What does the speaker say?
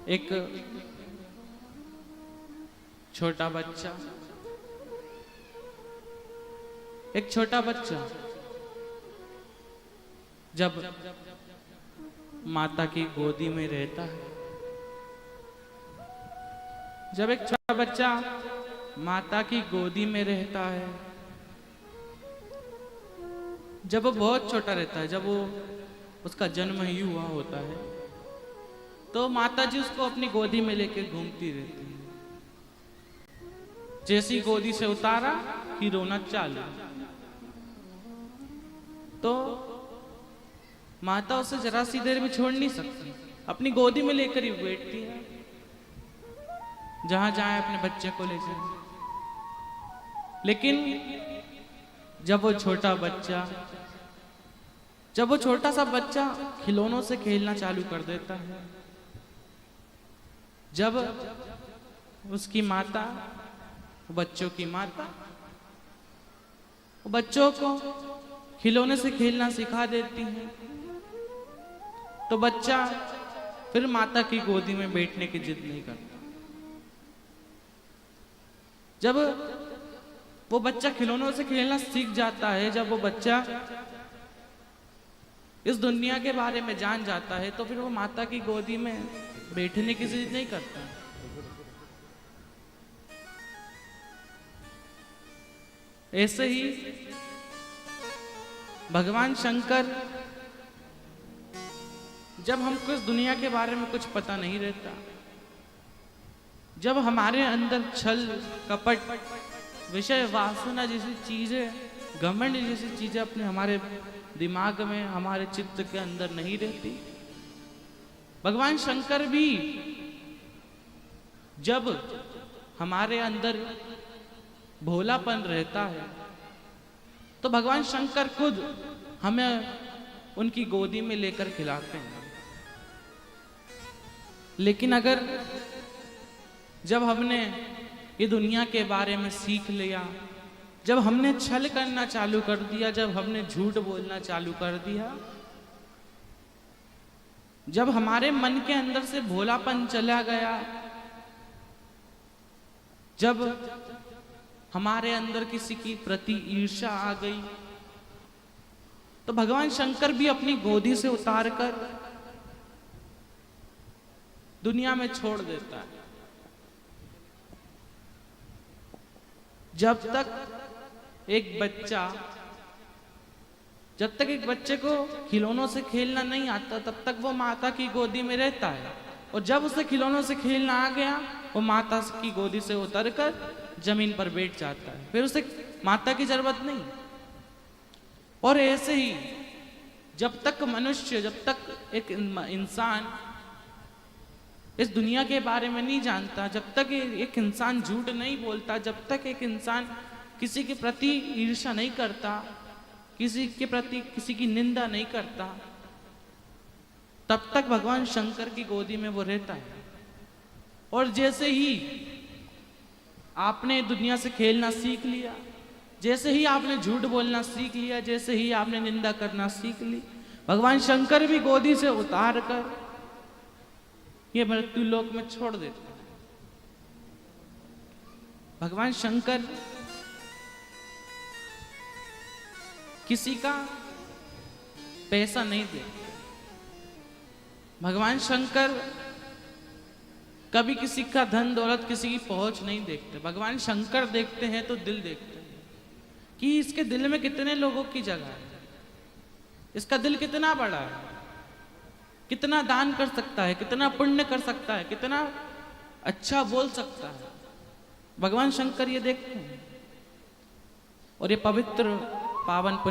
एक छोटा बच्चा जब माता की गोदी में रहता है, जब एक छोटा बच्चा माता की गोदी में रहता है, जब वो बहुत छोटा रहता है, जब वो उसका जन्म ही हुआ होता है, तो माता जी उसको अपनी गोदी में लेके घूमती रहती है। जैसी गोदी से उतारा कि रोना चालू, तो माता उसे जरा सी देर में छोड़ नहीं सकती, अपनी गोदी में लेकर ही बैठती है, जहां जाए अपने बच्चे को ले जाए। लेकिन जब वो छोटा सा बच्चा खिलौनों से खेलना चालू कर देता है, जब उसकी माता, बच्चों की माता बच्चों को खिलौने से खेलना सिखा देती है, तो बच्चा फिर माता की गोदी में बैठने की जिद नहीं करता। जब वो बच्चा खिलौनों से खेलना सीख जाता है, जब वो बच्चा इस दुनिया के बारे में जान जाता है, तो फिर वो माता की गोदी में बैठने की जिद नहीं करता। ऐसे ही भगवान शंकर, जब हमको इस दुनिया के बारे में कुछ पता नहीं रहता, जब हमारे अंदर छल कपट, विषय वासना जैसी चीजें, घमंड जैसी चीजें अपने हमारे दिमाग में, हमारे चित्त के अंदर नहीं रहती, भगवान शंकर भी जब हमारे अंदर भोलापन रहता है, तो भगवान शंकर खुद हमें उनकी गोदी में लेकर खिलाते हैं। लेकिन अगर जब हमने ये दुनिया के बारे में सीख लिया, जब हमने छल करना चालू कर दिया, जब हमने झूठ बोलना चालू कर दिया, जब हमारे मन के अंदर से भोलापन चला गया, जब हमारे अंदर किसी की प्रति ईर्ष्या आ गई, तो भगवान शंकर भी अपनी गोदी से उतारकर दुनिया में छोड़ देता है। जब तक एक बच्चे को खिलौनों से खेलना नहीं आता, तब तक वो माता की गोदी में रहता है, और जब उसे खिलौनों से खेलना आ गया, वो माता की गोदी से उतरकर जमीन पर बैठ जाता है, फिर उसे माता की जरूरत नहीं। और ऐसे ही जब तक एक इंसान इस दुनिया के बारे में नहीं जानता, जब तक एक इंसान झूठ नहीं बोलता, जब तक एक इंसान किसी के प्रति ईर्ष्या नहीं करता, किसी के प्रति किसी की निंदा नहीं करता, तब तक भगवान शंकर की गोदी में वो रहता है। और जैसे ही आपने दुनिया से खेलना सीख लिया, जैसे ही आपने झूठ बोलना सीख लिया, जैसे ही आपने निंदा करना सीख ली, भगवान शंकर भी गोदी से उतार कर ये मृत्यु लोक में छोड़ देते हैं। भगवान शंकर किसी का पैसा नहीं देते, भगवान शंकर कभी किसी का धन दौलत, किसी की पहुंच नहीं देखते। भगवान शंकर देखते हैं तो दिल देखते हैं कि इसके दिल में कितने लोगों की जगह है, इसका दिल कितना बड़ा है, कितना दान कर सकता है, कितना पुण्य कर सकता है, कितना अच्छा बोल सकता है। भगवान शंकर ये देखते हैं। और ये पवित्र पावन